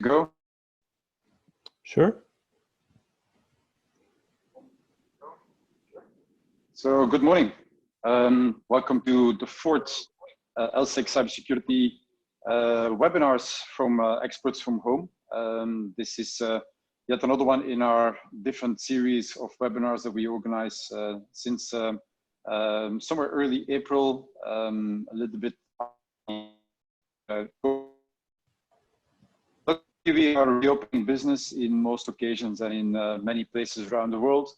Go. Sure. So good morning. Welcome to the fourth LSEC cybersecurity webinars from experts from home. This is yet another one in our different series of webinars that we organize since somewhere early April, a little bit. We are reopening business in most occasions and in many places around the world.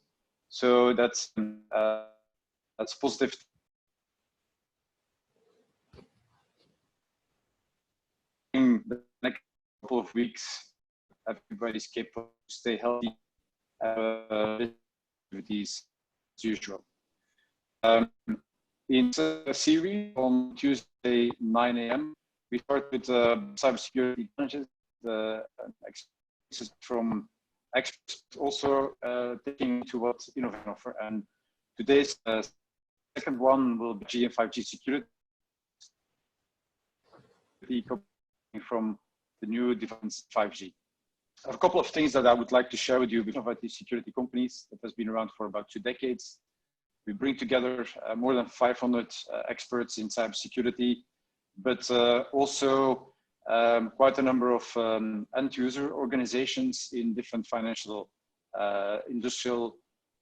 So that's positive. In the next couple of weeks, everybody's capable to stay healthy. Activities as usual. In a series on Tuesday 9 a.m. we start with cybersecurity challenges. The experiences from experts also taking into what innovation offer. And today's second one will be 5G and 5G security from the new developments 5G. I have a couple of things that I would like to share with you with IT security companies that has been around for about 2 decades. We bring together more than 500 experts in cybersecurity, but also quite a number of end-user organizations in different financial, industrial,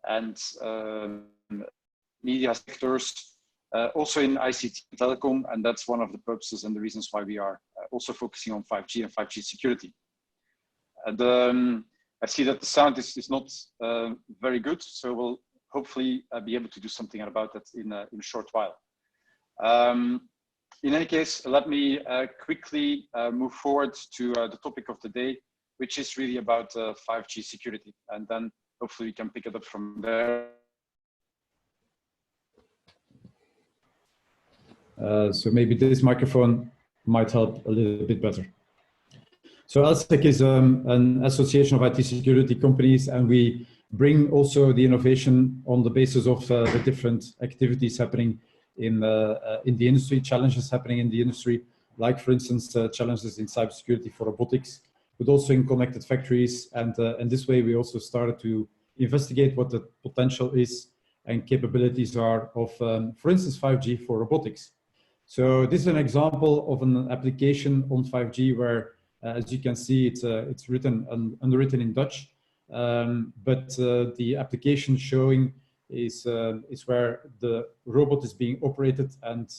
and media sectors, also in ICT and telecom, and that's one of the purposes and the reasons why we are also focusing on 5G and 5G security. And I see that the sound is not very good, so we'll hopefully be able to do something about that in a short while. In any case, let me quickly move forward to the topic of the day, which is really about 5G security. And then hopefully we can pick it up from there. So maybe this microphone might help a little bit better. So LSEC is an association of IT security companies, and we bring also the innovation on the basis of the different activities happening in the industry, challenges happening in the industry, like for instance, challenges in cybersecurity for robotics, but also in connected factories. And this way we also started to investigate what the potential is and capabilities are of, for instance, 5G for robotics. So this is an example of an application on 5G where, as you can see, it's written underwritten in Dutch, but the application showing is where the robot is being operated and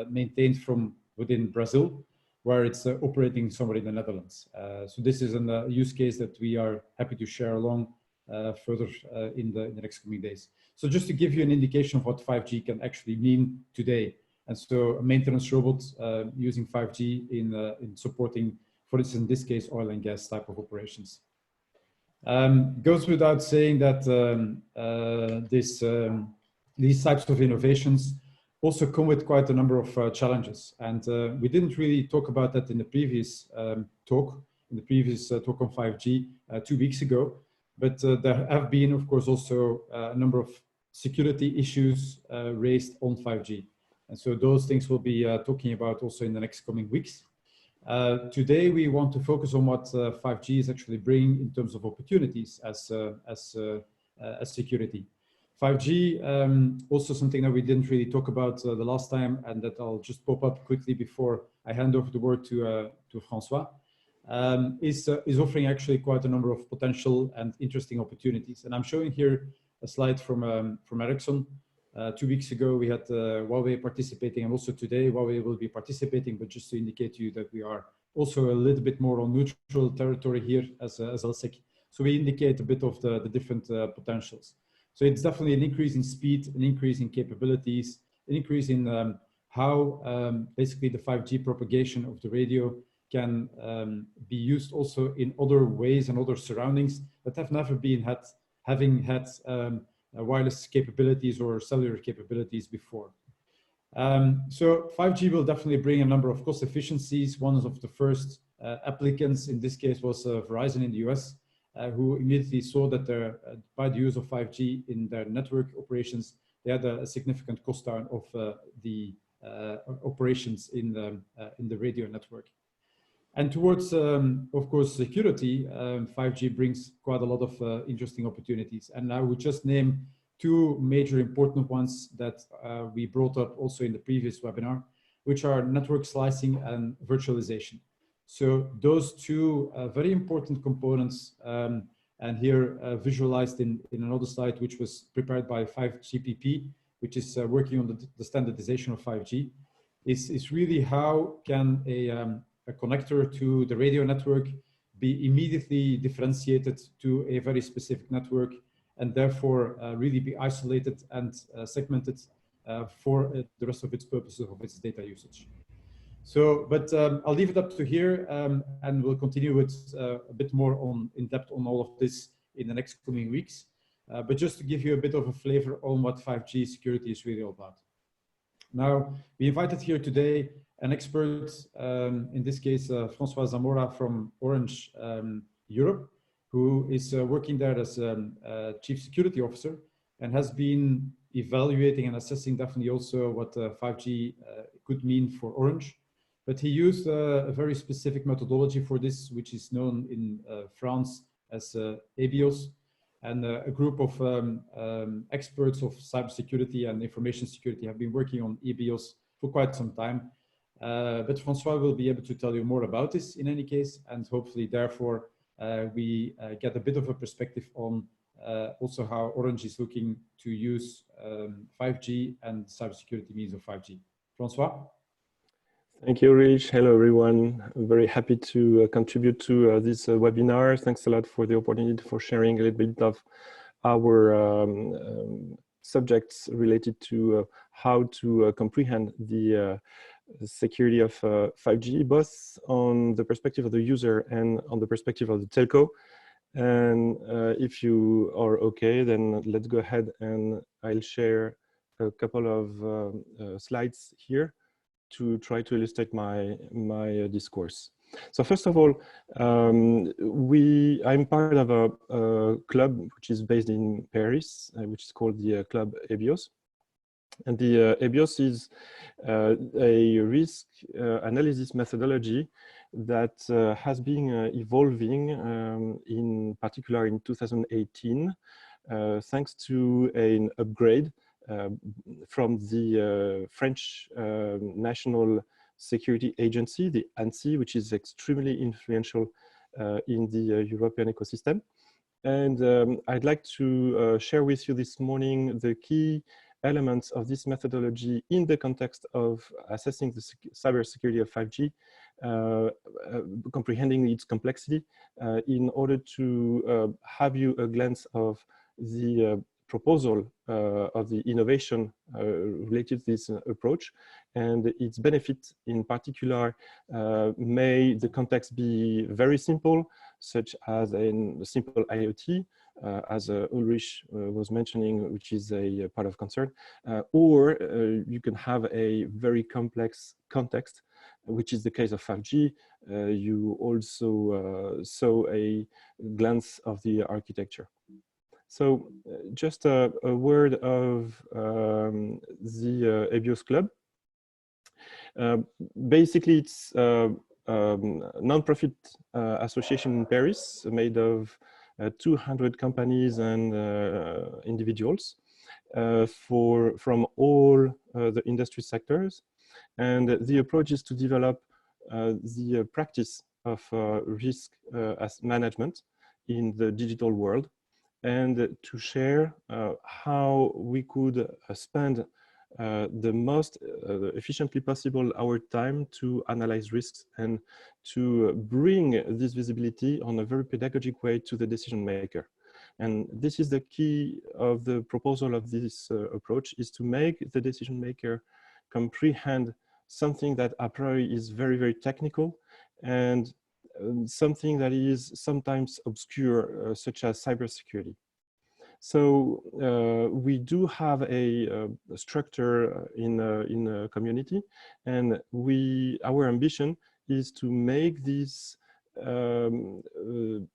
maintained from within Brazil, where it's operating somewhere in the Netherlands. So this is a use case that we are happy to share along further in the next coming days. So just to give you an indication of what 5G can actually mean today. And so a maintenance robot using 5G in supporting, for instance, in this case, oil and gas type of operations. Goes without saying that these types of innovations also come with quite a number of challenges. And we didn't really talk about that in the previous talk on 5G 2 weeks ago. But there have been, of course, also a number of security issues raised on 5G. And so those things we'll be talking about also in the next coming weeks. Today, we want to focus on what 5G is actually bringing in terms of opportunities as security. 5G, also something that we didn't really talk about the last time, and that I'll just pop up quickly before I hand over the word to Francois, is offering actually quite a number of potential and interesting opportunities. And I'm showing here a slide from Ericsson. 2 weeks ago, we had Huawei participating, and also today Huawei will be participating, but just to indicate to you that we are also a little bit more on neutral territory here as LSEC. So we indicate a bit of the different potentials. So it's definitely an increase in speed, an increase in capabilities, an increase in how basically the 5G propagation of the radio can be used also in other ways and other surroundings that have never been having had wireless capabilities or cellular capabilities before. So 5G will definitely bring a number of cost efficiencies. One of the first applicants in this case was Verizon in the US, who immediately saw that by the use of 5G in their network operations, they had a significant cost down of the operations in the radio network. And towards, of course, security, 5G brings quite a lot of interesting opportunities. And I would just name two major important ones that we brought up also in the previous webinar, which are network slicing and virtualization. So those two very important components, and here visualized in another slide, which was prepared by 5GPP, which is working on the standardization of 5G, is really how can a connector to the radio network be immediately differentiated to a very specific network, and therefore really be isolated and segmented for the rest of its purposes of its data usage. So, but I'll leave it up to here, and we'll continue with a bit more in depth on all of this in the next coming weeks. But just to give you a bit of a flavor on what 5G security is really all about. Now, we invited here today an expert, in this case, Francois Zamora from Orange Europe, who is working there as a Chief Security Officer and has been evaluating and assessing definitely also what 5G could mean for Orange. But he used a very specific methodology for this, which is known in France as EBIOS, and a group of experts of cybersecurity and information security have been working on EBIOS for quite some time. But Francois will be able to tell you more about this in any case, and hopefully therefore we get a bit of a perspective on also how Orange is looking to use 5G and cybersecurity means of 5G. Francois? Thank you, Rich. Hello, everyone. I'm very happy to contribute to this webinar. Thanks a lot for the opportunity for sharing a little bit of our subjects related to how to comprehend the security of 5G, both on the perspective of the user and on the perspective of the telco. And if you are okay, then let's go ahead and I'll share a couple of slides here to try to illustrate my discourse. So first of all, I'm part of a club which is based in Paris, which is called the Club EBIOS. And the EBIOS is a risk analysis methodology that has been evolving, in particular in 2018, thanks to an upgrade from the French National Security Agency, the ANSSI, which is extremely influential in the European ecosystem. And I'd like to share with you this morning the key elements of this methodology in the context of assessing the cybersecurity of 5G, comprehending its complexity, in order to have you a glance of the proposal of the innovation related to this approach and its benefit. In particular, may the context be very simple, such as a simple IoT, as Ulrich was mentioning, which is a part of concern, or you can have a very complex context, which is the case of 5G. You also saw a glance of the architecture. So just a word of the EBIOS Club. Basically, it's a non-profit association in Paris made of 200 companies and individuals from all the industry sectors. And the approach is to develop the practice of risk as management in the digital world, and to share how we could spend the most efficiently possible our time to analyze risks and to bring this visibility on a very pedagogic way to the decision maker. And this is the key of the proposal of this approach, is to make the decision maker comprehend something that a priori is very, very technical, and something that is sometimes obscure, such as cybersecurity. So we do have a structure in a community, and our ambition is to make this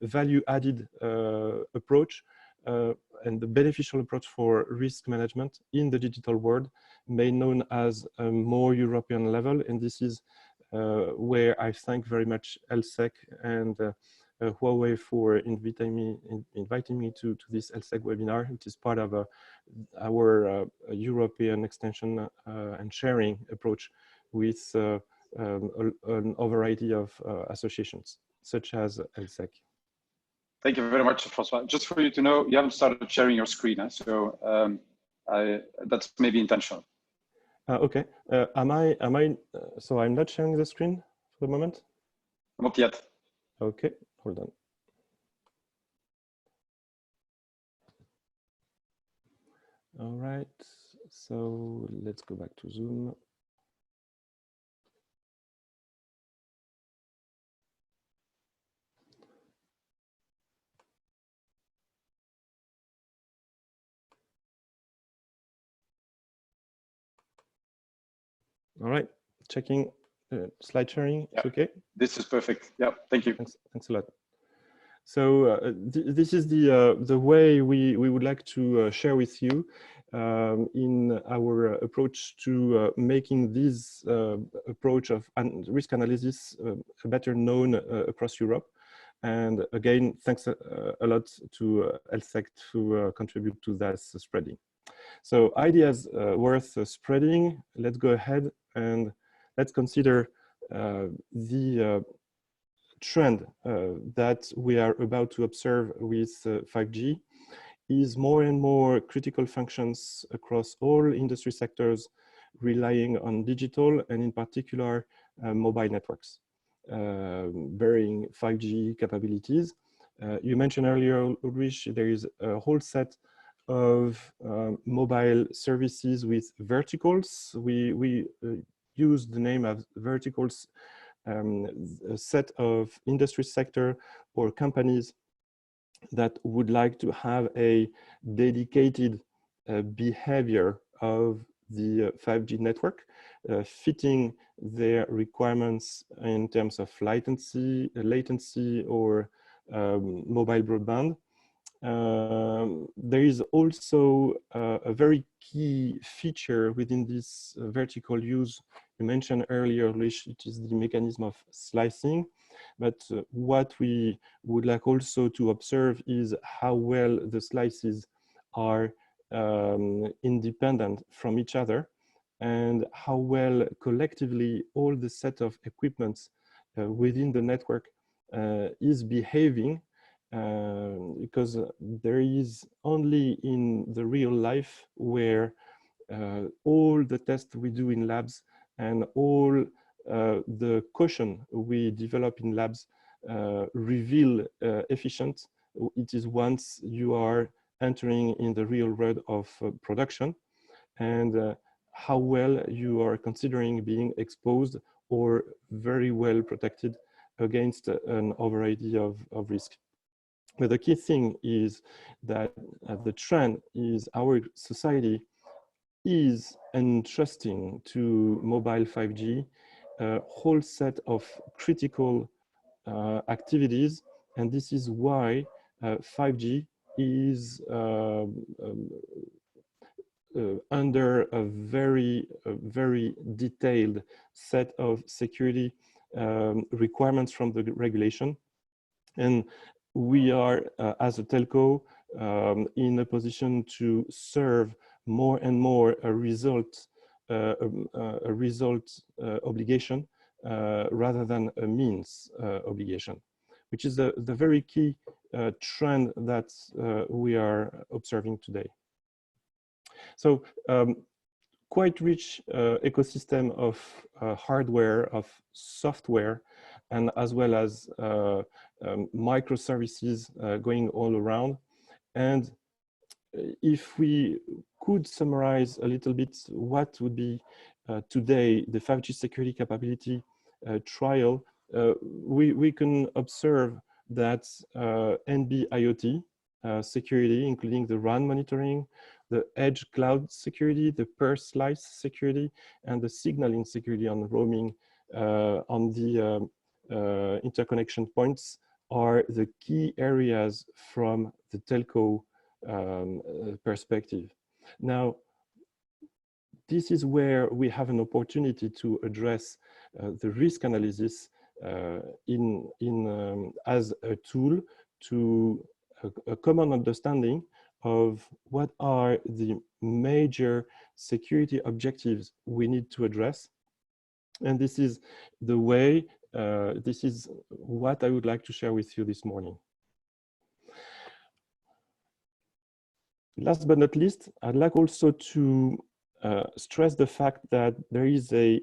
value-added approach and the beneficial approach for risk management in the digital world, made known as a more European level. And this is where I thank very much LSEC and Huawei for inviting me to this LSEC webinar, which is part of our European extension and sharing approach with a variety of associations, such as LSEC. Thank you very much, Francois. Just for you to know, you haven't started sharing your screen, so that's maybe intentional. Okay. So I'm not sharing the screen for the moment? Not yet. Okay, hold on. All right, so let's go back to Zoom. All right, checking slide sharing. It's okay. This is perfect. Yeah, thank you. Thanks a lot. So this is the way we would like to share with you in our approach to making this approach of risk analysis better known across Europe. And again, thanks a lot to LSEC to contribute to that spreading. So ideas worth spreading. Let's go ahead and let's consider the trend that we are about to observe with 5G is more and more critical functions across all industry sectors relying on digital and in particular mobile networks, bearing 5G capabilities. You mentioned earlier, Ulrich, there is a whole set of mobile services with verticals. We use the name of verticals, a set of industry sector or companies that would like to have a dedicated behavior of the 5G network, fitting their requirements in terms of latency or mobile broadband. There is also a very key feature within this vertical use. You mentioned earlier, Ulrich, it is the mechanism of slicing. But what we would like also to observe is how well the slices are independent from each other and how well collectively all the set of equipments within the network is behaving. Because there is only in the real life where all the tests we do in labs and all the caution we develop in labs reveal efficient. It is once you are entering in the real world of production and how well you are considering being exposed or very well protected against an variety of risk. But the key thing is that the trend is our society is entrusting to mobile 5G a whole set of critical activities, and this is why 5G is under a very detailed set of security requirements from the regulation. And we are, as a telco, in a position to serve more and more a result obligation rather than a means obligation, which is the very key trend that we are observing today. So quite rich ecosystem of hardware, of software, and as well as microservices going all around. And if we could summarize a little bit what would be today the 5G security capability trial, we can observe that NB-IoT security, including the RAN monitoring, the edge cloud security, the per slice security, and the signaling security on roaming on the interconnection points are the key areas from the telco perspective. Now, this is where we have an opportunity to address the risk analysis as a tool to a common understanding of what are the major security objectives we need to address. And this is the way, this is what I would like to share with you this morning. Last but not least, I'd like also to stress the fact that there is an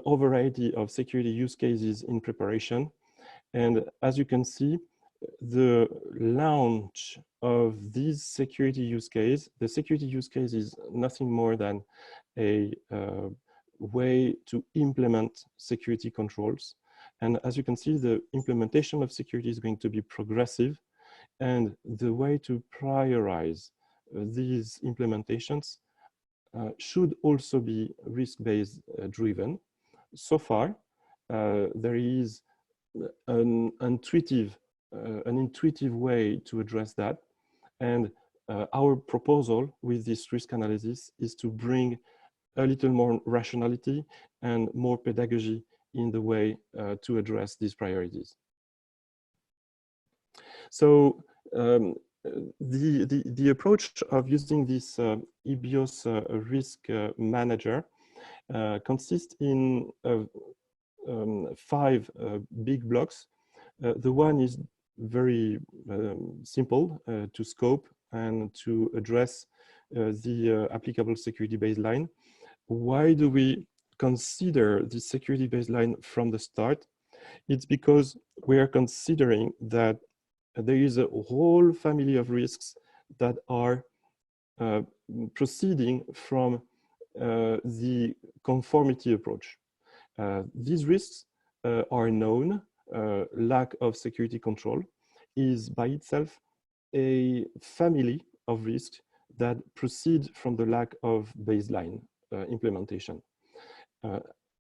variety of security use cases in preparation. And as you can see, the launch of this security use case, the security use case is nothing more than a way to implement security controls. And as you can see, the implementation of security is going to be progressive. And the way to prioritize these implementations should also be risk-based driven. So far, there is an intuitive way to address that. And our proposal with this risk analysis is to bring a little more rationality and more pedagogy in the way to address these priorities. So the approach of using this EBIOS Risk Manager consists in 5 big blocks. The one is very simple to scope and to address the applicable security baseline. Why do we consider the security baseline from the start? It's because we are considering that there is a whole family of risks that are proceeding from the conformity approach. These risks are known. Lack of security control is by itself a family of risks that proceed from the lack of baseline implementation.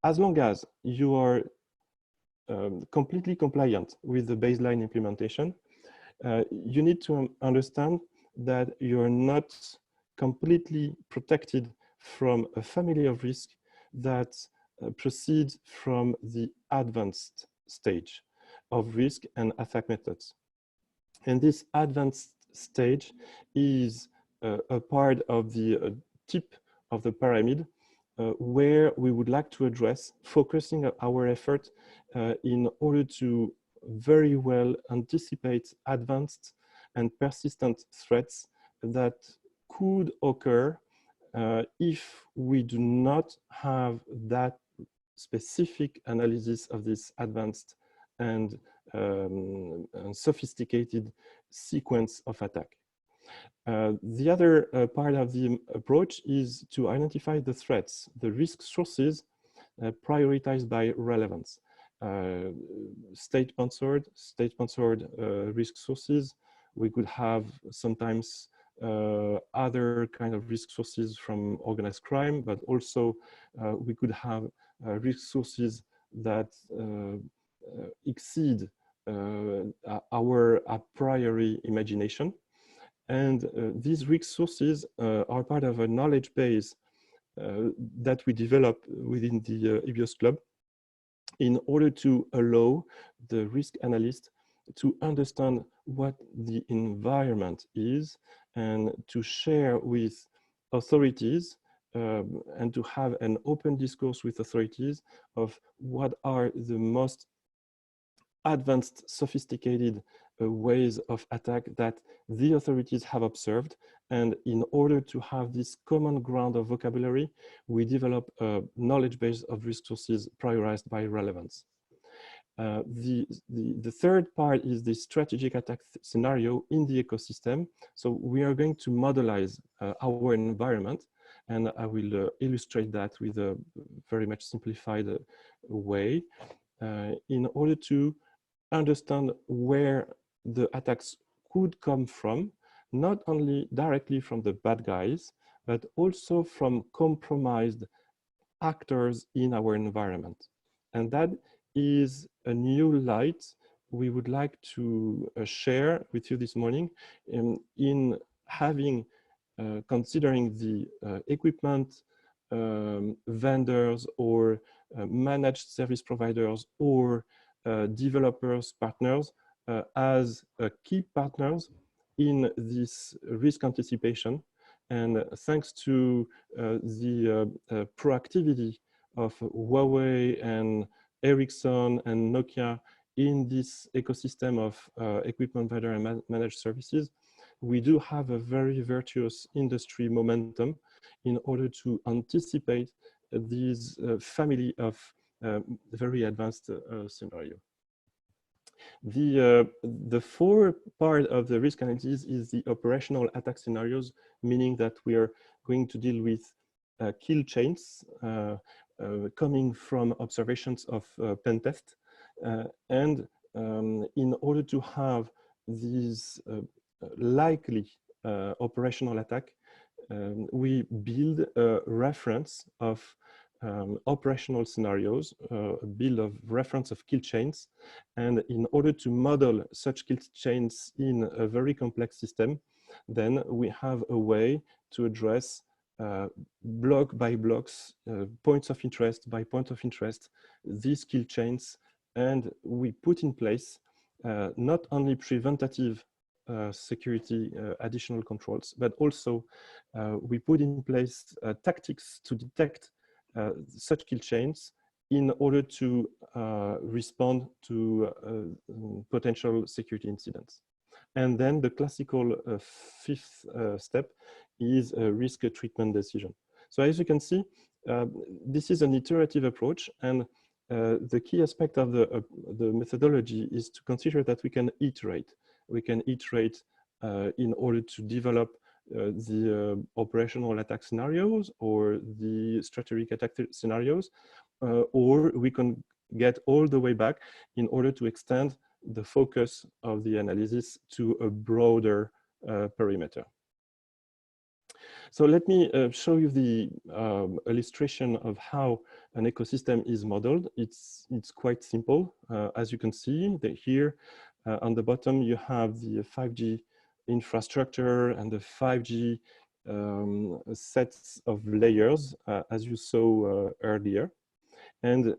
As long as you are completely compliant with the baseline implementation, you need to understand that you're not completely protected from a family of risks that proceeds from the advanced stage of risk and attack methods. And this advanced stage is a part of the tip of the pyramid where we would like to address, focusing our effort in order to very well anticipate advanced and persistent threats that could occur if we do not have that specific analysis of this advanced and sophisticated sequence of attack. The other part of the approach is to identify the threats, the risk sources prioritized by relevance. State-sponsored risk sources. We could have sometimes other kind of risk sources from organized crime, but also we could have risk sources that exceed our a priori imagination. And these risk sources are part of a knowledge base that we develop within the EBIOS Club in order to allow the risk analyst to understand what the environment is and to share with authorities and to have an open discourse with authorities of what are the most advanced, sophisticated ways of attack that the authorities have observed. And in order to have this common ground of vocabulary, we develop a knowledge base of risk sources prioritized by relevance. The third part is the strategic attack scenario in the ecosystem. So we are going to modelize our environment, and I will illustrate that with a very much simplified way in order to understand where the attacks could come from, not only directly from the bad guys, but also from compromised actors in our environment. And that is a new light we would like to share with you this morning in having, considering the equipment, vendors, or managed service providers or developers, partners as key partners in this risk anticipation. And thanks to the proactivity of Huawei and Ericsson and Nokia in this ecosystem of equipment vendor and managed services, we do have a very virtuous industry momentum in order to anticipate these family of very advanced scenario. The fourth part of the risk analysis is the operational attack scenarios, meaning that we are going to deal with kill chains coming from observations of pen test. And in order to have these likely operational attack, we build a reference of operational scenarios, a build of reference of kill chains. And in order to model such kill chains in a very complex system, then we have a way to address block by blocks, points of interest by point of interest, these kill chains. And we put in place not only preventative security additional controls, but also we put in place tactics to detect such kill chains in order to respond to potential security incidents. And then the classical fifth step is a risk treatment decision. So as you can see, this is an iterative approach, and the key aspect of the methodology is to consider that we can iterate. We can iterate in order to develop the operational attack scenarios or the strategic attack scenarios, or we can get all the way back in order to extend the focus of the analysis to a broader perimeter. So let me show you the illustration of how an ecosystem is modeled. It's quite simple. As you can see here on the bottom, you have the 5G infrastructure and the 5G sets of layers, as you saw earlier. And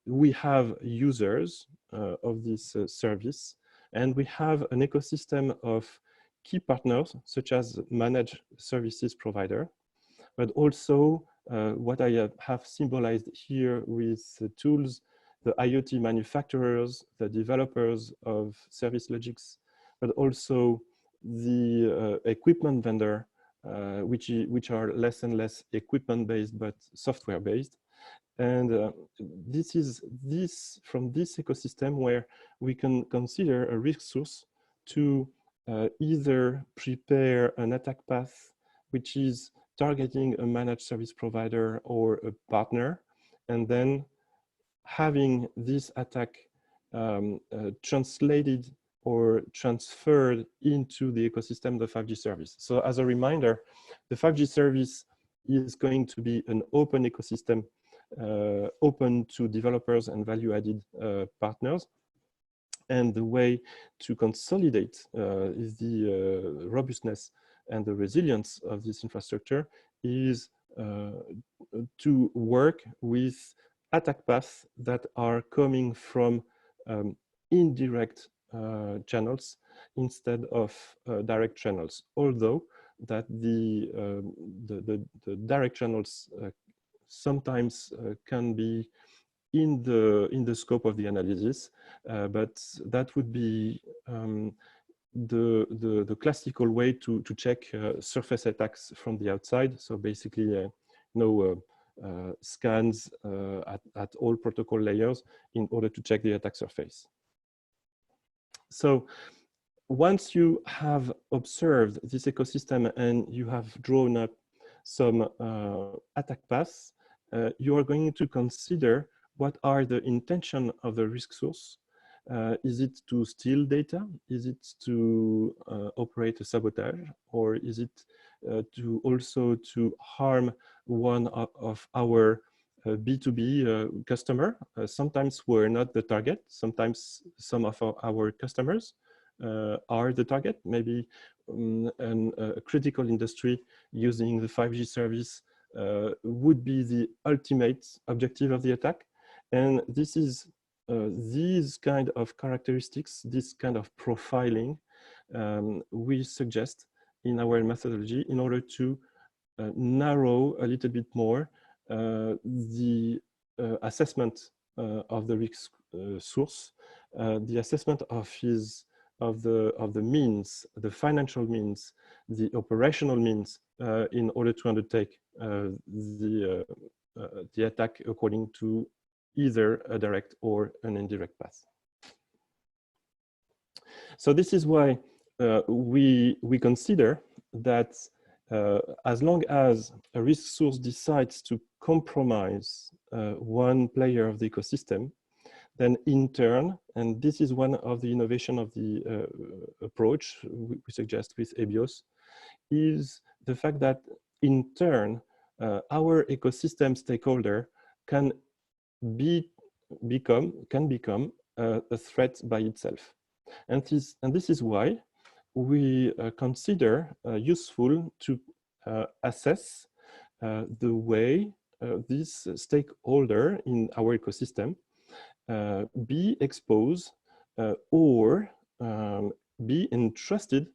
we have users of this service, and we have an ecosystem of key partners, such as managed services provider, but also what I have symbolized here with the tools, the IoT manufacturers, the developers of service logics, but also the equipment vendor, which are less and less equipment-based, but software-based. And this is from this ecosystem where we can consider a risk source to either prepare an attack path, which is targeting a managed service provider or a partner, and then having this attack translated or transferred into the ecosystem of the 5G service. So as a reminder, the 5G service is going to be an open ecosystem, open to developers and value-added partners. And the way to consolidate is the robustness and the resilience of this infrastructure is to work with attack paths that are coming from indirect channels instead of direct channels, although that the direct channels sometimes can be in the scope of the analysis, but that would be the classical way to check surface attacks from the outside. So basically, scans at all protocol layers in order to check the attack surface. So once you have observed this ecosystem and you have drawn up some attack paths, you are going to consider what are the intention of the risk source. Is it to steal data? Is it to operate a sabotage? Or is it to also to harm one of our B2B customer? Sometimes we're not the target. Sometimes some of our customers are the target. Maybe a critical industry using the 5G service would be the ultimate objective of the attack. And this is these kind of characteristics, this kind of profiling, we suggest in our methodology in order to narrow a little bit more the assessment of the risk source, the assessment of the means, the financial means, the operational means, in order to undertake the attack according to either a direct or an indirect path. So this is why we consider that as long as a risk source decides to compromise one player of the ecosystem, then in turn, and this is one of the innovation of the approach we suggest with EBIOS, is the fact that in turn, our ecosystem stakeholder can become a threat by itself. And this is why we consider useful to assess the way this stakeholder in our ecosystem be exposed or be entrusted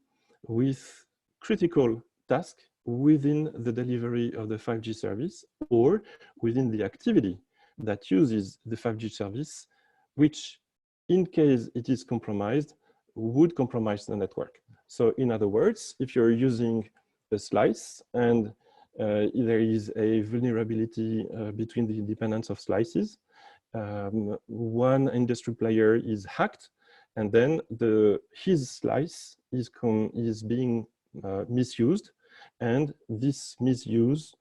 with critical tasks within the delivery of the 5G service or within the activity that uses the 5G service, which in case it is compromised, would compromise the network. So in other words, if you're using a slice and there is a vulnerability between the independence of slices, one industry player is hacked, and then his slice is being misused, and this misuse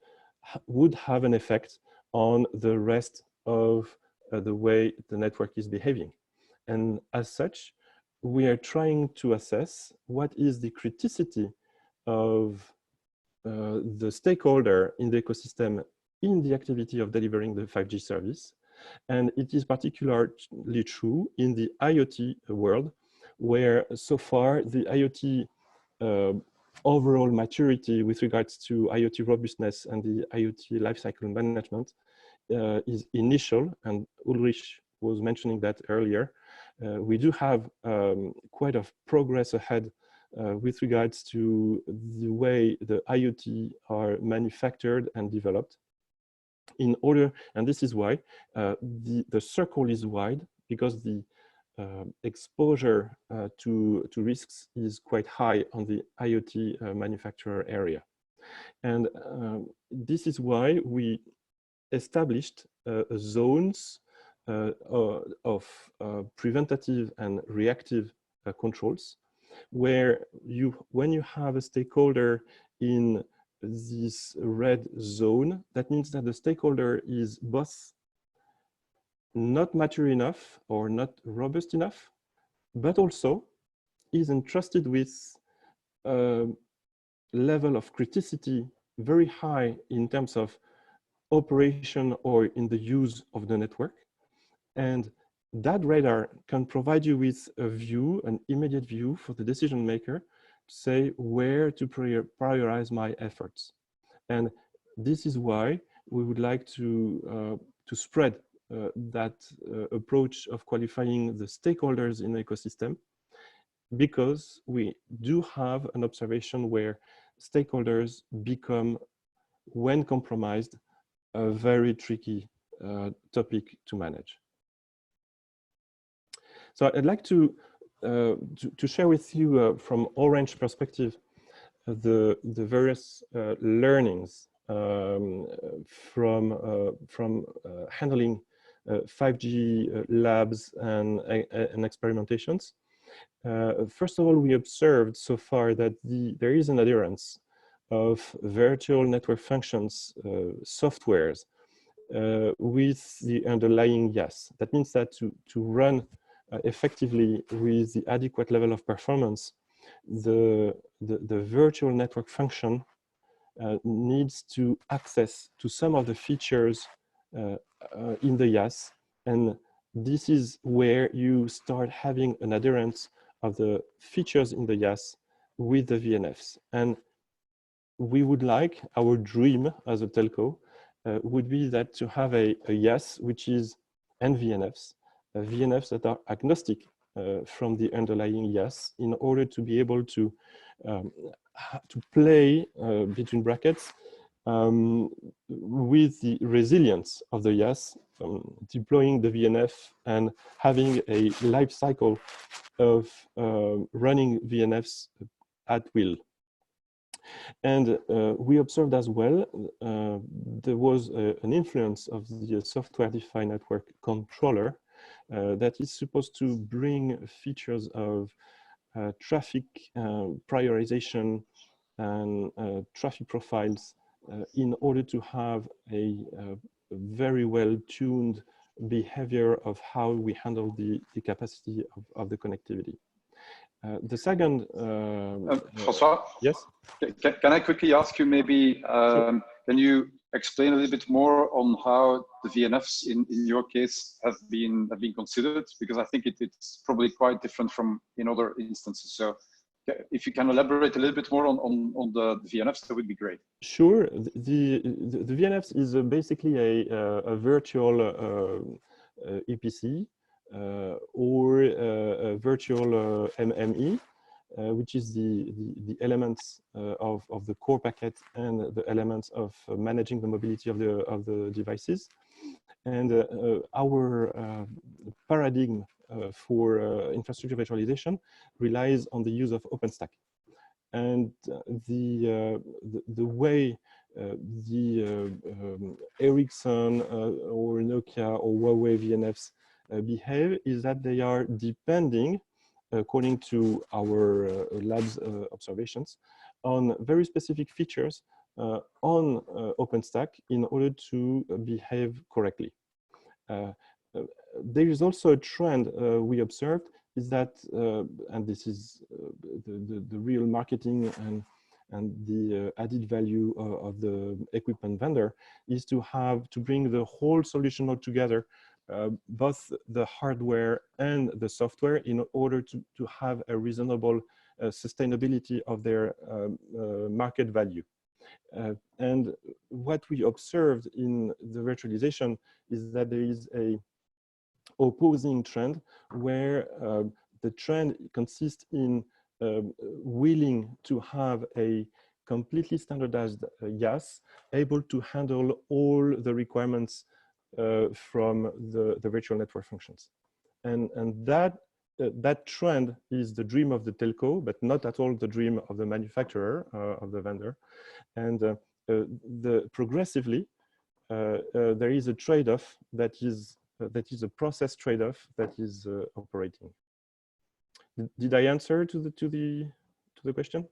would have an effect on the rest of the way the network is behaving. And as such, we are trying to assess what is the criticity of the stakeholder in the ecosystem in the activity of delivering the 5G service. And it is particularly true in the IoT world, where so far the IoT overall maturity with regards to IoT robustness and the IoT lifecycle management is initial, and Ulrich was mentioning that earlier. We do have quite a progress ahead with regards to the way the IoT are manufactured and developed. In order, and this is why the circle is wide, because the exposure to risks is quite high on the IoT manufacturer area. And this is why we established zones of preventative and reactive controls, where when you have a stakeholder in this red zone, that means that the stakeholder is both not mature enough or not robust enough, but also is entrusted with a level of criticity very high in terms of operation or in the use of the network. And that radar can provide you with a view, an immediate view for the decision maker to say where to prioritize my efforts. And this is why we would like to spread that approach of qualifying the stakeholders in the ecosystem, because we do have an observation where stakeholders become, when compromised, a very tricky topic to manage. So I'd like to share with you from Orange perspective the various learnings from handling 5G labs and experimentations. First of all, we observed so far that there is an adherence of virtual network functions softwares with the underlying IaaS. That means that to run effectively with the adequate level of performance, the virtual network function needs to access to some of the features in the IaaS, and this is where you start having an adherence of the features in the IaaS with the VNFs. And we would like, our dream as a telco would be that to have a IaaS which is and VNFs, VNFs that are agnostic from the underlying IaaS in order to be able to play between brackets with the resilience of the IaaS, deploying the VNF and having a life cycle of running VNFs at will. And we observed as well, there was an influence of the software-defined network controller that is supposed to bring features of traffic prioritization and traffic profiles in order to have a very well-tuned behavior of how we handle the capacity of the connectivity. The second, Francois? Yes? Can I quickly ask you maybe, Sure. can you explain a little bit more on how the VNFs in your case have been considered? Because I think it's probably quite different from in other instances. So if you can elaborate a little bit more on the VNFs, that would be great. Sure. The VNFs is basically a virtual EPC or a virtual MME, which is the elements of the core packet and the elements of managing the mobility of the devices. And our paradigm for infrastructure virtualization relies on the use of OpenStack. And the way the Ericsson or Nokia or Huawei VNFs behave is that they are depending, according to our lab's observations, on very specific features on OpenStack in order to behave correctly. There is also a trend we observed is that, and this is the real marketing and the added value of the equipment vendor, is to bring the whole solution all together, both the hardware and the software, in order to have a reasonable sustainability of their market value. And what we observed in the virtualization is that there is a opposing trend where the trend consists in willing to have a completely standardized IaaS able to handle all the requirements from the virtual network functions. And that trend is the dream of the telco, but not at all the dream of the manufacturer, of the vendor. And progressively, there is a trade-off that is a process trade-off that is operating. Did I answer to the question?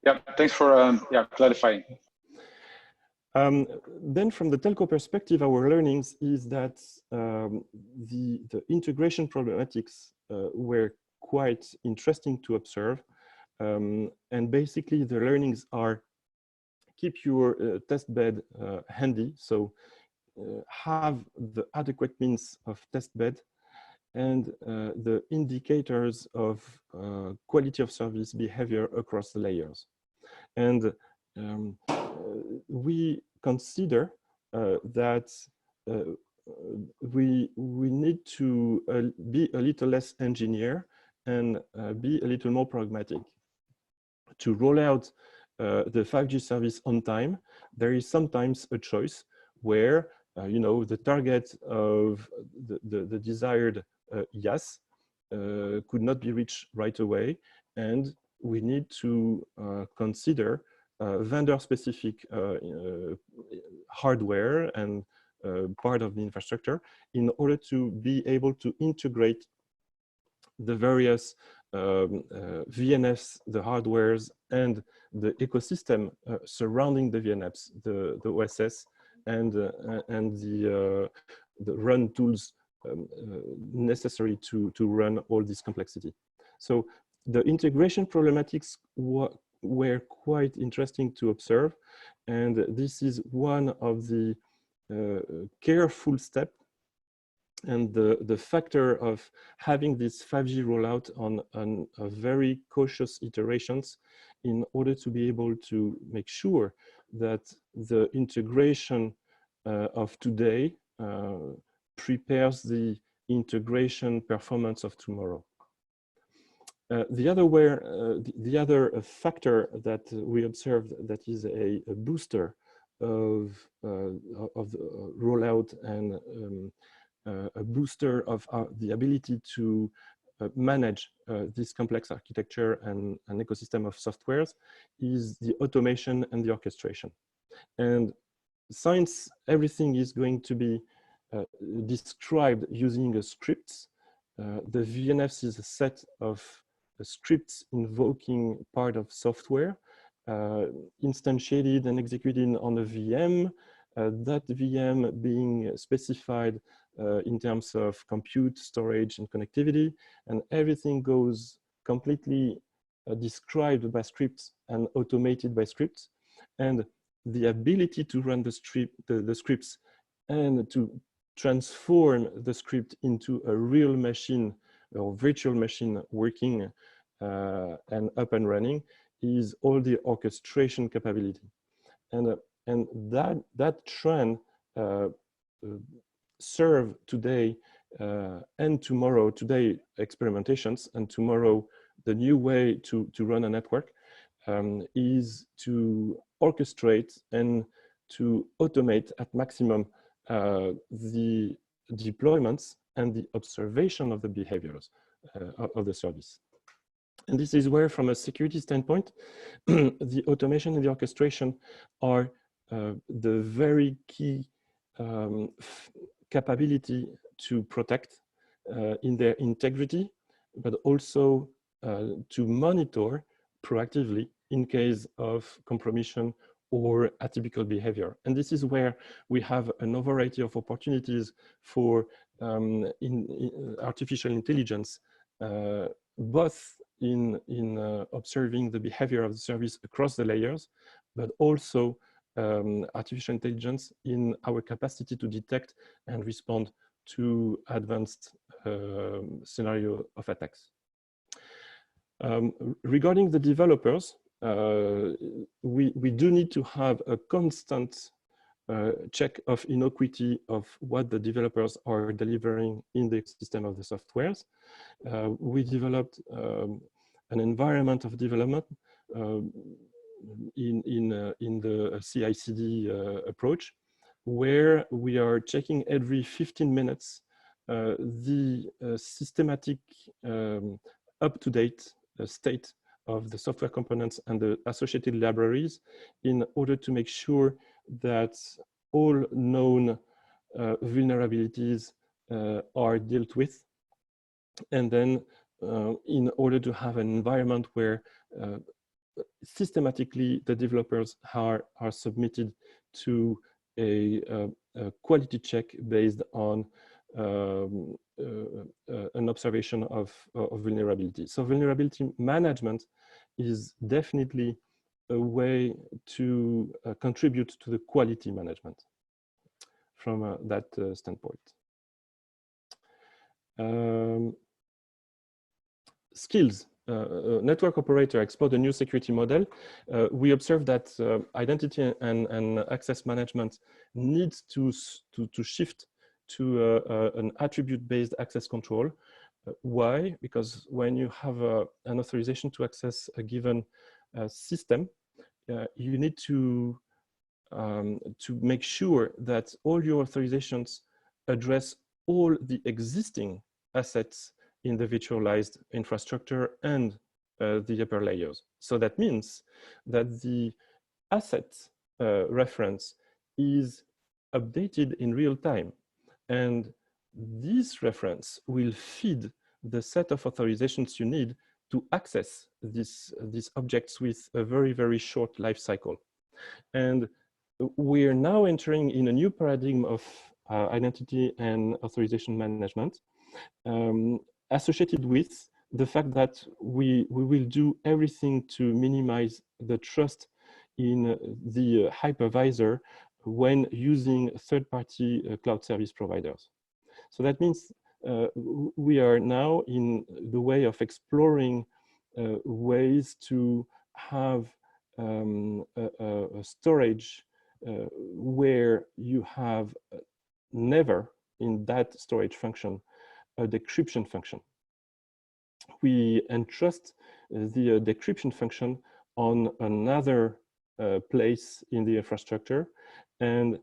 Yeah, thanks for clarifying. Then from the telco perspective, our learnings is that the integration problematics were quite interesting to observe. And basically the learnings are keep your test bed handy. So have the adequate means of test bed and the indicators of quality of service behavior across the layers. And we consider that we need to be a little less engineer and be a little more pragmatic. To roll out the 5G service on time, there is sometimes a choice where the target of the desired IaaS could not be reached right away, and we need to consider vendor-specific hardware and part of the infrastructure in order to be able to integrate the various VNFs, the hardwares, and the ecosystem surrounding the VNFs, the OSS, and the run tools necessary to run all this complexity. So the integration problematics were quite interesting to observe, and this is one of the careful steps and the factor of having this 5G rollout on a very cautious iterations in order to be able to make sure that the integration of today prepares the integration performance of tomorrow. The other factor that we observed that is a booster of the rollout and a booster of the ability to manage this complex architecture and an ecosystem of softwares is the automation and the orchestration. And since everything is going to be described using a script, the VNFs is a set of scripts invoking part of software, instantiated and executed on a VM, that VM being specified in terms of compute, storage, and connectivity, and everything goes completely described by scripts and automated by scripts. And the ability to run the scripts and to transform the script into a real machine or virtual machine working and up and running is all the orchestration capability. And that trend serve today and tomorrow, today experimentations, and tomorrow the new way to run a network is to orchestrate and to automate at maximum the deployments and the observation of the behaviors of the service. And this is where, from a security standpoint, the automation and the orchestration are the very key capability to protect in their integrity, but also to monitor proactively in case of compromission or atypical behavior. And this is where we have a variety of opportunities for artificial intelligence, both in observing the behavior of the service across the layers, but also artificial intelligence in our capacity to detect and respond to advanced scenario of attacks. Regarding the developers, we do need to have a constant check of inequity of what the developers are delivering in the system of the softwares. We developed an environment of development in the CI/CD approach, where we are checking every 15 minutes the systematic up-to-date state of the software components and the associated libraries in order to make sure that all known vulnerabilities are dealt with. And then in order to have an environment where systematically the developers are submitted to a quality check based on an observation of vulnerability. So vulnerability management is definitely a way to contribute to the quality management from that standpoint. Skills. Network operator explore a new security model. We observe that identity and access management needs to shift to an attribute-based access control. Why? Because when you have an authorization to access a given system, you need to make sure that all your authorizations address all the existing assets in the virtualized infrastructure and the upper layers. So that means that the asset reference is updated in real time. And this reference will feed the set of authorizations you need to access these objects with a very, very short life cycle. And we are now entering in a new paradigm of identity and authorization management, associated with the fact that we will do everything to minimize the trust in the hypervisor when using third-party cloud service providers. So that means we are now in the way of exploring ways to have a storage where you have never in that storage function a decryption function. We entrust the decryption function on another place in the infrastructure, and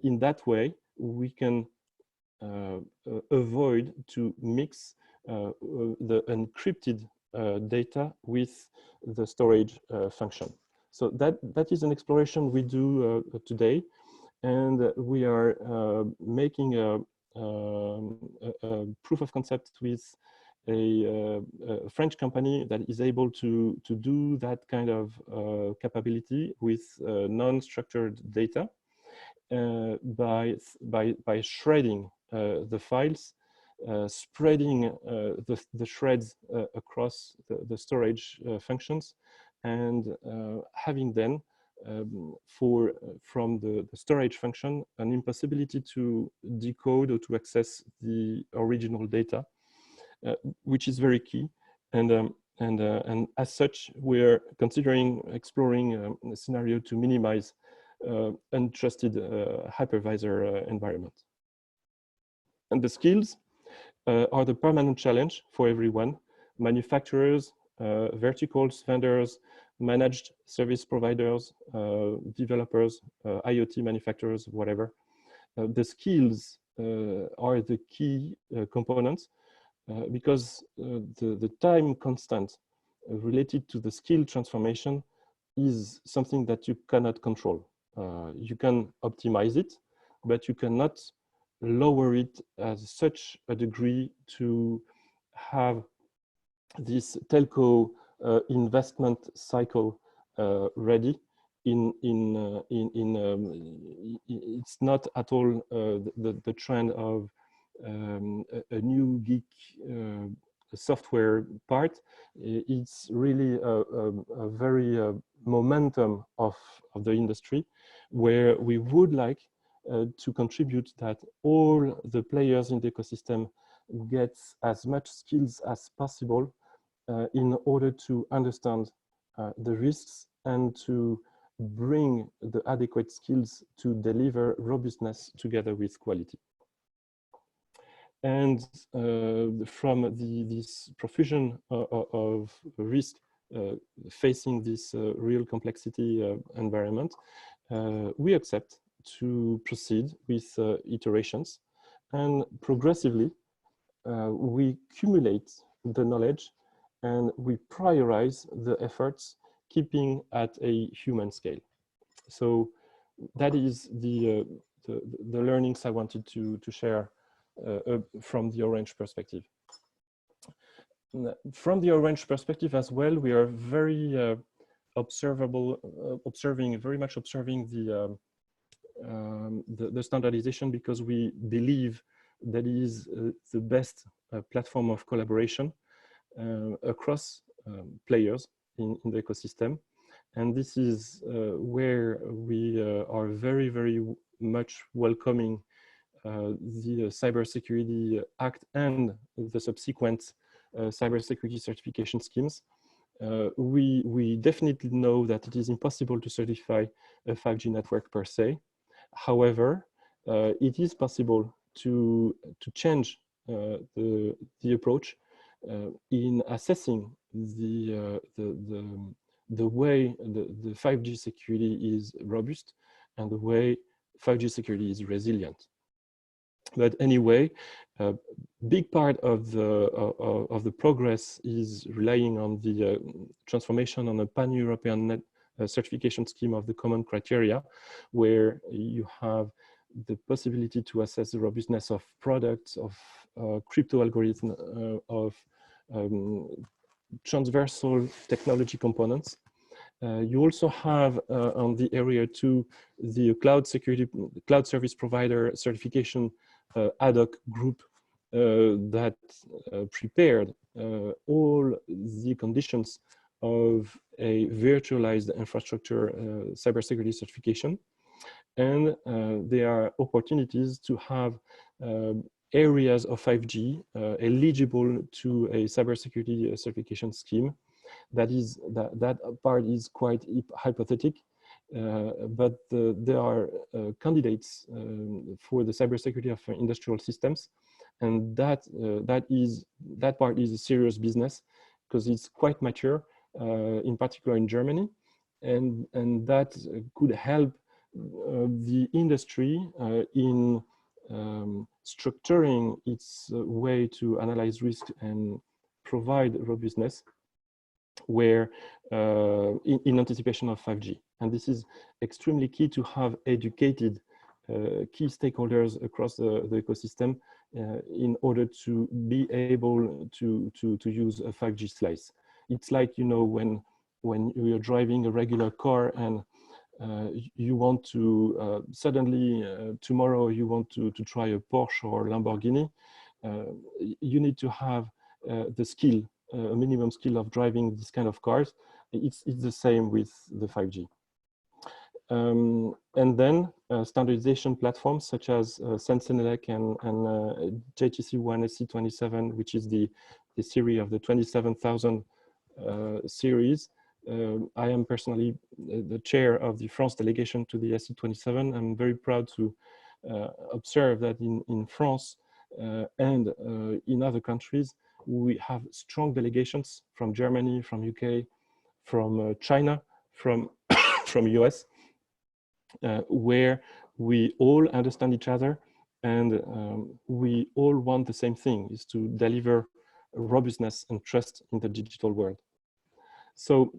in that way we can avoid to mix the encrypted data with the storage function. So that is an exploration we do today, and we are making a proof of concept with a French company that is able to do that kind of capability with non-structured data by shredding the files, spreading the shreds across the storage functions, and having then from the storage function an impossibility to decode or to access the original data, which is very key. And as such, we're considering exploring a scenario to minimize untrusted hypervisor environment. And the skills are the permanent challenge for everyone: manufacturers, verticals, vendors, managed service providers, developers, IoT manufacturers, whatever. The skills are the key components because the time constant related to the skill transformation is something that you cannot control. You can optimize it, but you cannot lower it as such a degree to have this telco investment cycle ready. It's not at all the trend of a new geek software part. It's really a very momentum of the industry, where we would like to contribute that all the players in the ecosystem get as much skills as possible in order to understand the risks and to bring the adequate skills to deliver robustness together with quality. And from this profusion of risk facing this real complexity environment, we accept to proceed with iterations, and progressively we accumulate the knowledge and we prioritize the efforts, keeping at a human scale. So that is the learnings I wanted to share from the Orange perspective. From the Orange perspective as well, we are very very much observing the standardization, because we believe that is the best platform of collaboration across players in the ecosystem. And this is where we are very much welcoming the CyberSecurity Act and the subsequent cybersecurity certification schemes. We definitely know that it is impossible to certify a 5G network per se. However, it is possible to change the approach in assessing the way the 5G security is robust and the way 5G security is resilient. But anyway, a big part of the progress is relying on the transformation on a pan-European certification scheme of the common criteria, where you have the possibility to assess the robustness of products, of crypto algorithms, of transversal technology components. You also have on the area 2 the cloud service provider certification ad hoc group that prepared all the conditions of a virtualized infrastructure cybersecurity certification. And there are opportunities to have areas of 5G eligible to a cybersecurity certification scheme. That part is quite hypothetical, but there are candidates for the cybersecurity of industrial systems, and that part is a serious business because it's quite mature, in particular in Germany, and that could help the industry in structuring its way to analyze risk and provide robustness where in anticipation of 5G. And this is extremely key to have educated key stakeholders across the ecosystem in order to be able to use a 5G slice. It's like, you know, when you're driving a regular car and you want to suddenly tomorrow you want to try a Porsche or Lamborghini, you need to have the skill, a minimum skill of driving this kind of cars. It's the same with the 5G. And then standardization platforms such as Sensenelec and JTC1SC27, which is the series of the 27,000 series. I am personally the chair of the France delegation to the SC27. I'm very proud to observe that in France and in other countries, we have strong delegations from Germany, from UK, from China, from from US, where we all understand each other and we all want the same thing, is to deliver robustness and trust in the digital world. So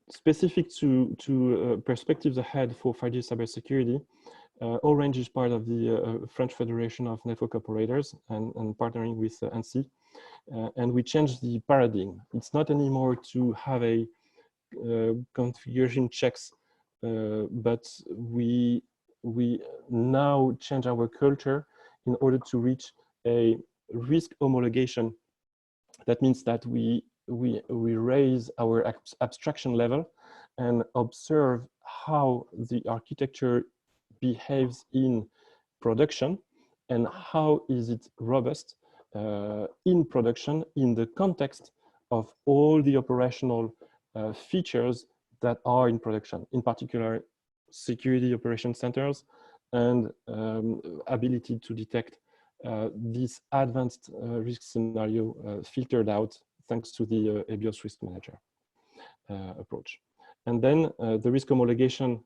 specific to perspectives ahead for 5G cybersecurity, Orange is part of the French Federation of Network Operators and partnering with ANSSI. And we changed the paradigm. It's not anymore to have a configuration checks, but we now change our culture in order to reach a risk homologation. That means that we raise our abstraction level and observe how the architecture behaves in production and how is it robust in production in the context of all the operational features that are in production, in particular security operation centers and ability to detect this advanced risk scenario filtered out thanks to the EBIOS Risk Manager approach. And then the risk homologation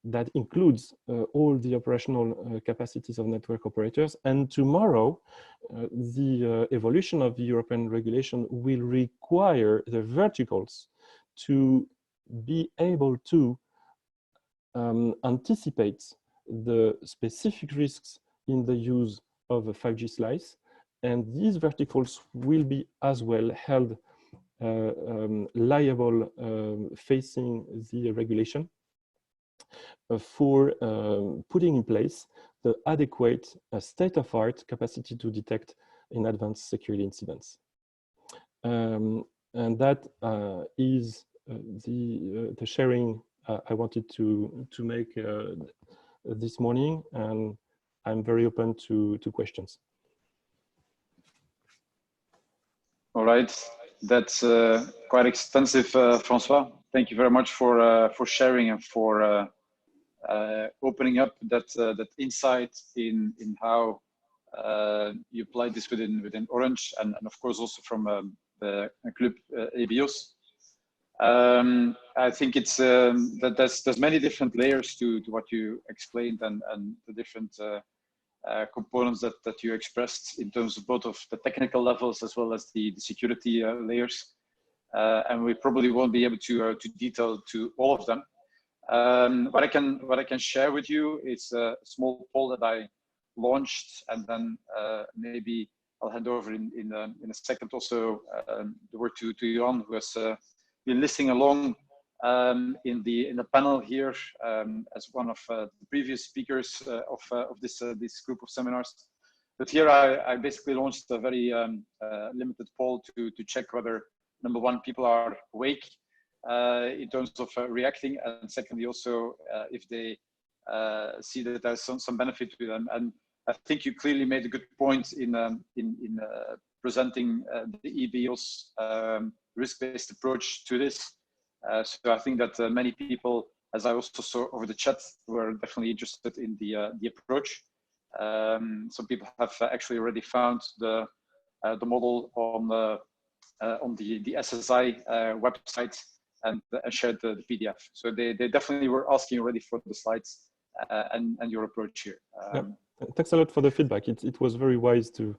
that includes all the operational capacities of network operators. And tomorrow, the evolution of the European regulation will require the verticals to be able to anticipate the specific risks in the use of a 5G slice. And these verticals will be as well held liable facing the regulation for putting in place the adequate state-of-art capacity to detect in advanced security incidents. And that is the sharing I wanted to make this morning, and I'm very open to questions. All right, that's quite extensive, Francois. Thank you very much for sharing and for opening up that insight in how you apply this within Orange, and of course also from the Club EBIOS. I think it's that there's many different layers to what you explained and the different components that you expressed in terms of both of the technical levels as well as the security layers. And we probably won't be able to detail to all of them. What I can share with you is a small poll that I launched, and then maybe I'll hand over in a second also the word to Jan, who has been listening along in the panel here as one of the previous speakers of this group of seminars. But here I basically launched a very limited poll to check whether, number one, people are awake in terms of reacting, and secondly also if they see that there's some benefit to them. And I think you clearly made a good point in presenting the EBIOS risk-based approach to this. So I think that many people, as I also saw over the chat, were definitely interested in the approach. Some people have actually already found the model on the SSI website and shared the PDF. So they definitely were asking already for the slides and your approach here. Yeah. Thanks a lot for the feedback. It was very wise to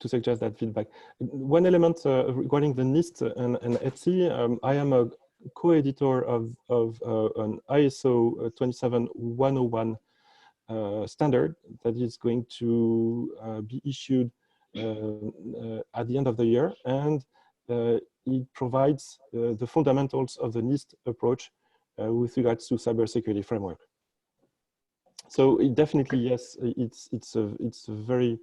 suggest that feedback. One element regarding the NIST and ETSI, I am a co-editor of an ISO 27101 standard that is going to be issued at the end of the year, and it provides the fundamentals of the NIST approach with regards to cybersecurity framework. So it definitely, yes, it's a very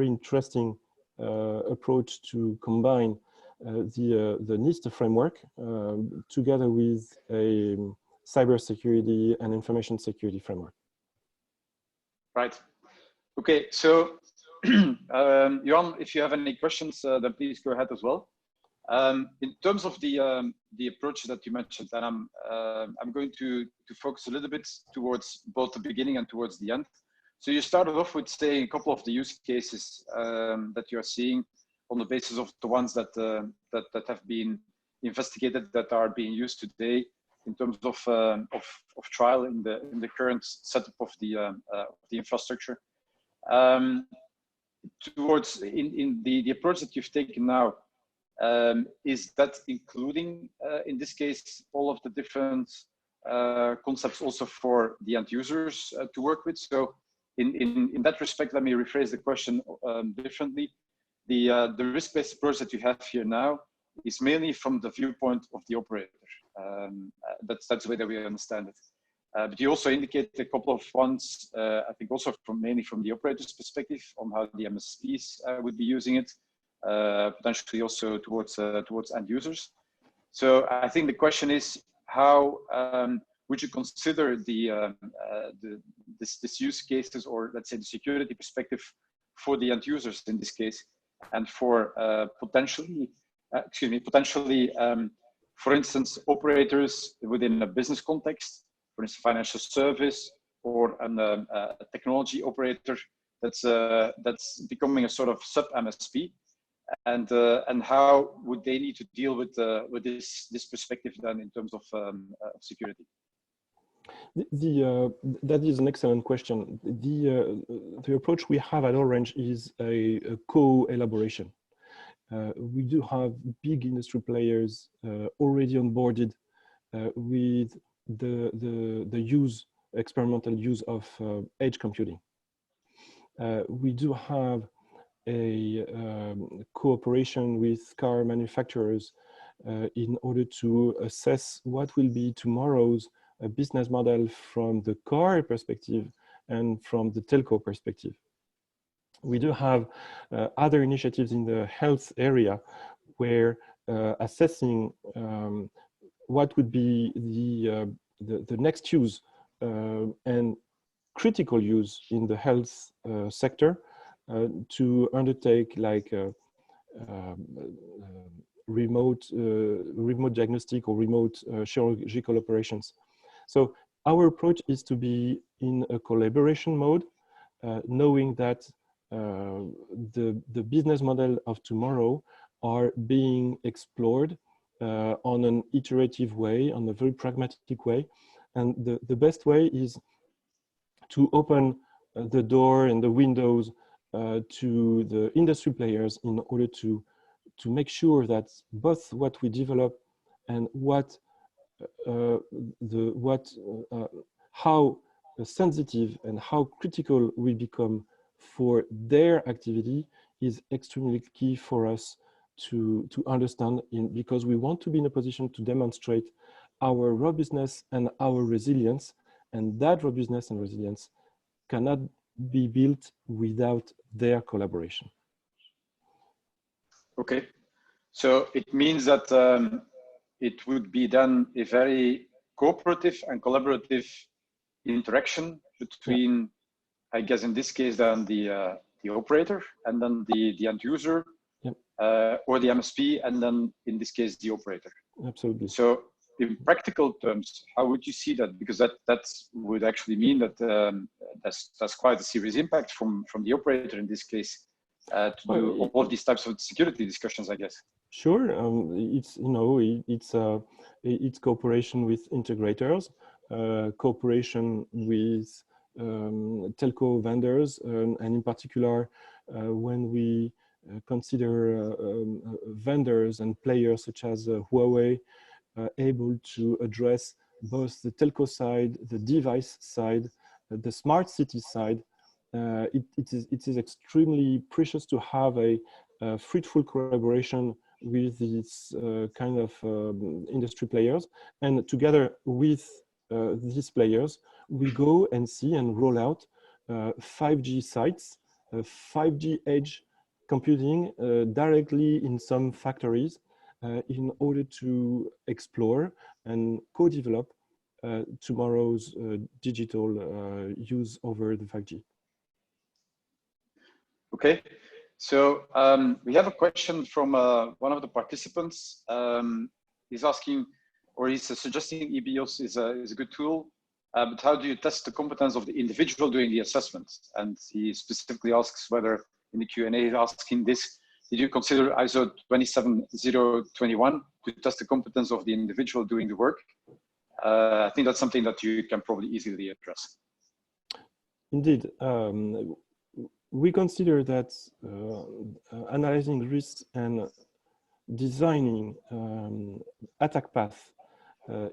interesting approach to combine the NIST framework together with a cybersecurity and information security framework. Right. Okay. So, Johan, if you have any questions, then please go ahead as well. In terms of the approach that you mentioned, and I'm going to focus a little bit towards both the beginning and towards the end. So you started off with saying a couple of the use cases that you are seeing on the basis of the ones that have been investigated, that are being used today in terms of trial in the current setup of the infrastructure. Towards in the approach that you've taken now. Is that including, in this case, all of the different concepts also for the end users to work with? So in that respect, let me rephrase the question differently. The risk-based approach that you have here now is mainly from the viewpoint of the operator. That's the way that we understand it. But you also indicate a couple of ones, I think also mainly from the operator's perspective on how the MSPs would be using it. Potentially also towards end users. So I think the question is, how would you consider this use cases, or let's say the security perspective for the end users in this case, and for potentially, for instance, operators within a business context, for instance, financial service, or a technology operator that's becoming a sort of sub MSP. And how would they need to deal with this perspective then in terms of security? That is an excellent question. The approach we have at Orange is a co-elaboration. We do have big industry players already onboarded with the experimental use of edge computing. We do have a cooperation with car manufacturers in order to assess what will be tomorrow's business model from the car perspective and from the telco perspective. We do have other initiatives in the health area where assessing what would be the next use and critical use in the health sector to undertake like remote diagnostic or remote chirurgical operations. So our approach is to be in a collaboration mode, knowing that the business model of tomorrow are being explored on an iterative way, on a very pragmatic way. And the best way is to open the door and the windows to the industry players in order to make sure that both what we develop and how sensitive and how critical we become for their activity is extremely key for us to understand, because we want to be in a position to demonstrate our robustness and our resilience, and that robustness and resilience cannot be built without their collaboration. Okay, so it means that it would be then a very cooperative and collaborative interaction between, I guess in this case, then the operator and then the end user, or the MSP, and then in this case, the operator. Absolutely. So in practical terms, how would you see that? Because that would actually mean that that's quite a serious impact from the operator in this case to do all of these types of security discussions, I guess. Sure, it's it's cooperation with integrators, cooperation with telco vendors, and in particular when we consider vendors and players such as Huawei, able to address both the telco side, the device side, the smart city side. It is extremely precious to have a fruitful collaboration with these kind of industry players, and together with these players, we go and see and roll out 5G sites, 5G edge computing directly in some factories in order to explore and co-develop tomorrow's digital use over the 5G. Okay, so we have a question from one of the participants. He's asking, or he's suggesting EBIOS is a good tool, but how do you test the competence of the individual doing the assessment? And he specifically asks whether in the Q&A asking this, did you consider ISO 27021 to test the competence of the individual doing the work? I think that's something that you can probably easily address. Indeed. We consider that analyzing risks and designing attack path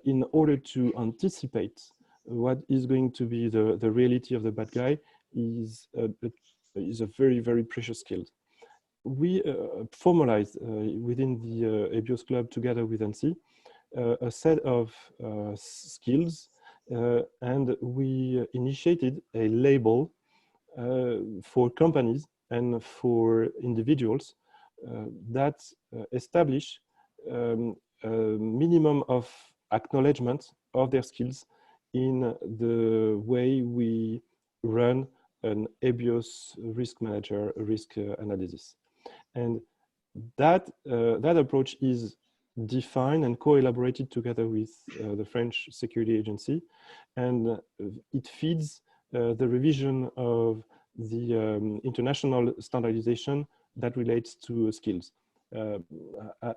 in order to anticipate what is going to be the reality of the bad guy is a very, very precious skill. We formalized within the EBIOS Club together with NC a set of skills, and we initiated a label for companies and for individuals that establish a minimum of acknowledgement of their skills in the way we run an EBIOS Risk Manager risk analysis. And that approach is defined and co-elaborated together with the French Security Agency, and it feeds the revision of the international standardization that relates to skills.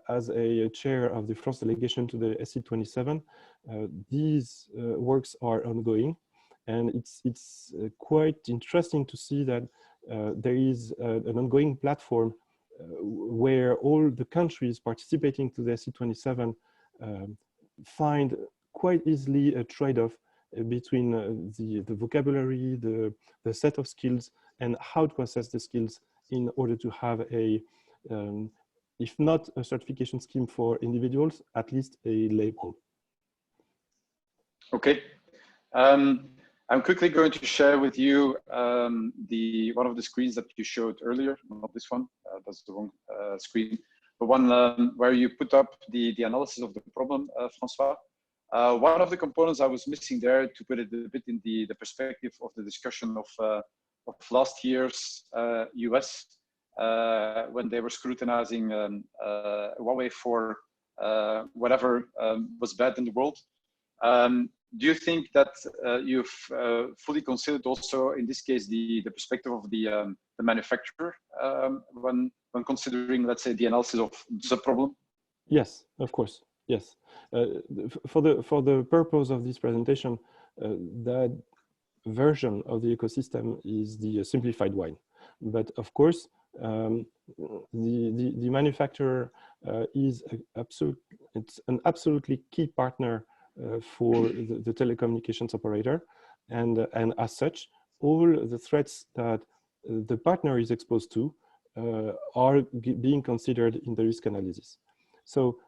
As a chair of the France delegation to the SC27, these works are ongoing, and it's quite interesting to see that there is an ongoing platform where all the countries participating to the SC27 find quite easily a trade-off between the vocabulary, the set of skills, and how to assess the skills in order to have a, if not a certification scheme for individuals, at least a label. Okay. I'm quickly going to share with you one of the screens that you showed earlier, not this one, that's the wrong screen, but one where you put up the analysis of the problem, Francois. One of the components I was missing there, to put it a bit in the perspective of the discussion of last year's US, when they were scrutinizing Huawei for whatever was bad in the world. Do you think that you've fully considered also in this case the perspective of the manufacturer when considering, let's say, the analysis of the problem? Yes, of course. Yes, for the purpose of this presentation, that version of the ecosystem is the simplified one. But of course, the manufacturer is it's an absolutely key partner for the telecommunications operator, and as such, all the threats that the partner is exposed to are being considered in the risk analysis. So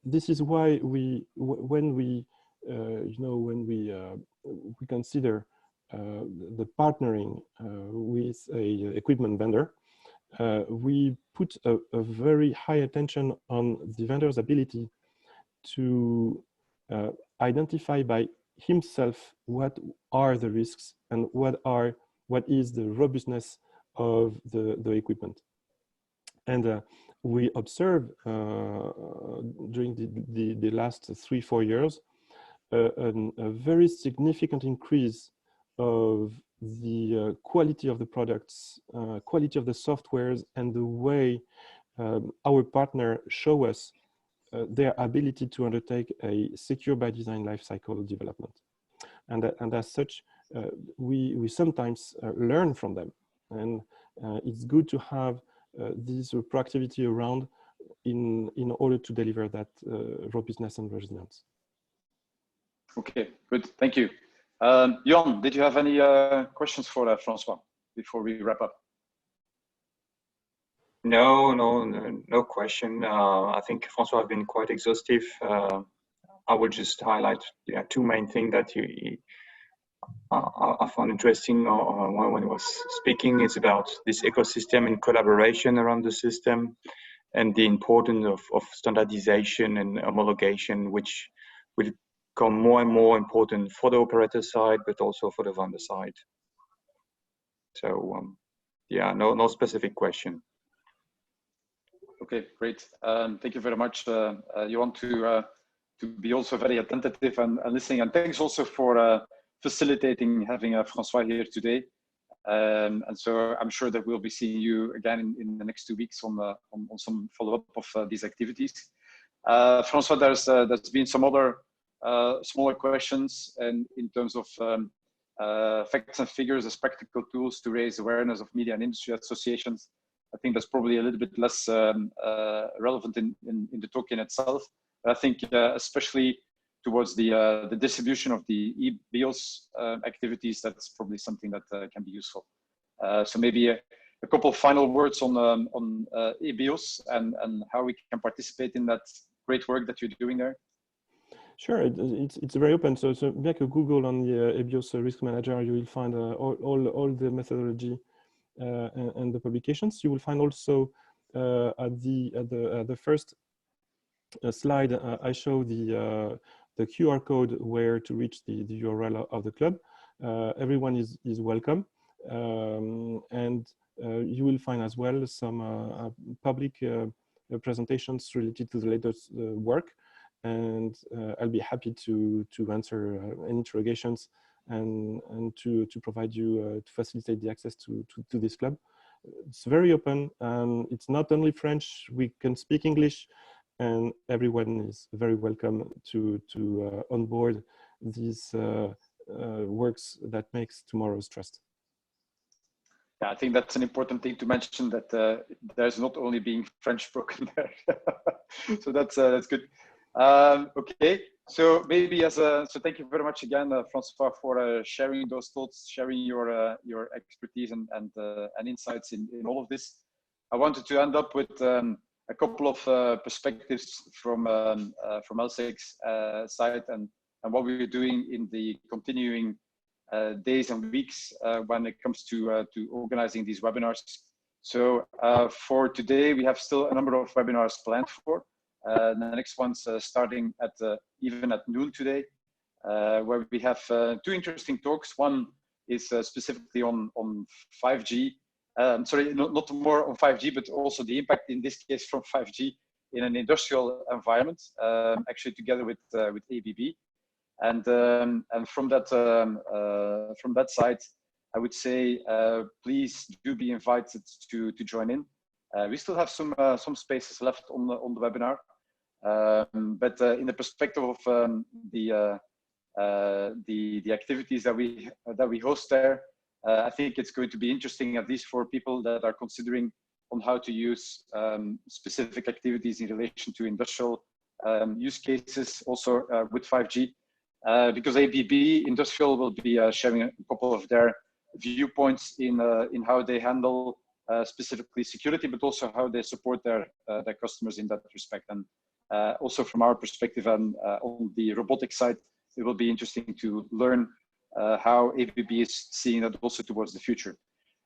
this is why when we consider the partnering with a equipment vendor, we put a very high attention on the vendor's ability to identify by himself what are the risks and what is the robustness of the equipment. And we observed during the last 3-4 years a very significant increase of the quality of the products, quality of the softwares, and the way our partner show us their ability to undertake a secure by design lifecycle development. And as such, we sometimes learn from them. And it's good to have this proactivity around in order to deliver that robustness and resilience. Okay, good, thank you. Jon, did you have any questions for Francois before we wrap up? No question. I think Francois has been quite exhaustive. I would just highlight two main things that I found interesting when he was speaking. It's about this ecosystem and collaboration around the system, and the importance of standardization and homologation, which will become more and more important for the operator side, but also for the vendor side. So yeah, no specific question. Okay, great. Thank you very much. You want to be also very attentive and listening, and thanks also for facilitating having Francois here today. And so I'm sure that we'll be seeing you again in the next 2 weeks on some follow-up of these activities. Francois, there's been some other smaller questions, and in terms of facts and figures as practical tools to raise awareness of media and industry associations. I think that's probably a little bit less relevant in the talk in itself. But I think especially towards the distribution of the EBIOS activities, that's probably something that can be useful. So maybe a couple of final words on EBIOS and how we can participate in that great work that you're doing there. Sure, it's very open. So make a Google on the EBIOS Risk Manager. You will find all the methodology and the publications. You will find also at the first slide I show the QR code where to reach the URL of the club. Everyone is welcome, and you will find as well some public presentations related to the latest work, and I'll be happy to answer any interrogations and to provide you to facilitate the access to this club. It's very open. It's not only French. We can speak English, and everyone is very welcome to onboard these works that makes tomorrow's trust. Yeah, I think that's an important thing to mention, that there's not only being French spoken there. So that's good. Okay, so maybe so thank you very much again, Francois, for sharing those thoughts, sharing your expertise and insights in all of this. I wanted to end up with a couple of perspectives from LSEC's side and what we're doing in the continuing days and weeks when it comes to organizing these webinars. So for today, we have still a number of webinars planned for. The next one's starting at even at noon today, where we have two interesting talks. One is specifically on 5G. Sorry, not more on 5G, but also the impact in this case from 5G in an industrial environment, actually together with ABB. And from that side, I would say please do be invited to join in. We still have some spaces left on the webinar, but in the perspective of the activities that we host there, I think it's going to be interesting, at least for people that are considering on how to use specific activities in relation to industrial use cases, also with 5G, because ABB Industrial will be sharing a couple of their viewpoints in how they handle specifically security, but also how they support their customers in that respect. And also from our perspective and on the robotics side, it will be interesting to learn how ABB is seeing that also towards the future.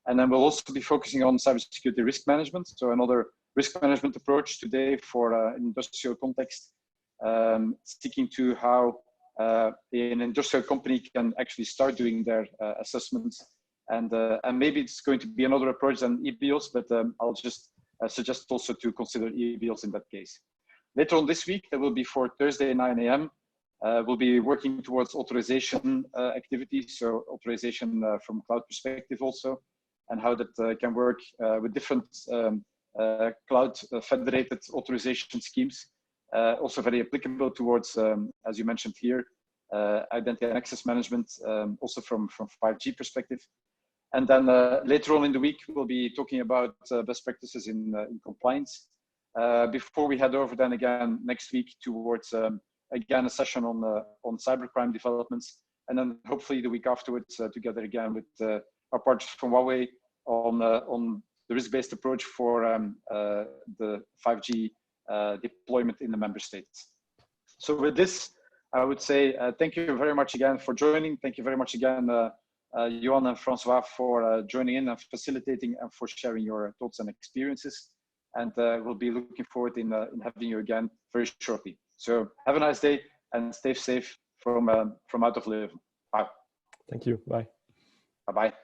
And then we'll also be focusing on cybersecurity risk management. So another risk management approach today for an industrial context, sticking to how an industrial company can actually start doing their assessments. And maybe it's going to be another approach than EBIOS, but I'll just I suggest also to consider EBIOS in that case. Later on this week, that will be for Thursday 9 a.m. We'll be working towards authorization activities, so authorization from cloud perspective also, and how that can work with different cloud federated authorization schemes. Also very applicable towards, as you mentioned here, identity and access management, also from 5G perspective. And then later on in the week, we'll be talking about best practices in compliance. Before we head over then again next week towards again a session on cybercrime developments, and then hopefully the week afterwards together again with our partners from Huawei on the risk-based approach for the 5G deployment in the member states. So with this, I would say thank you very much again for joining. Thank you very much again, Johan and Francois, for joining in and facilitating and for sharing your thoughts and experiences. And we'll be looking forward in having you again very shortly. So have a nice day and stay safe from out of Leuven. Bye. Thank you. Bye. Bye-bye.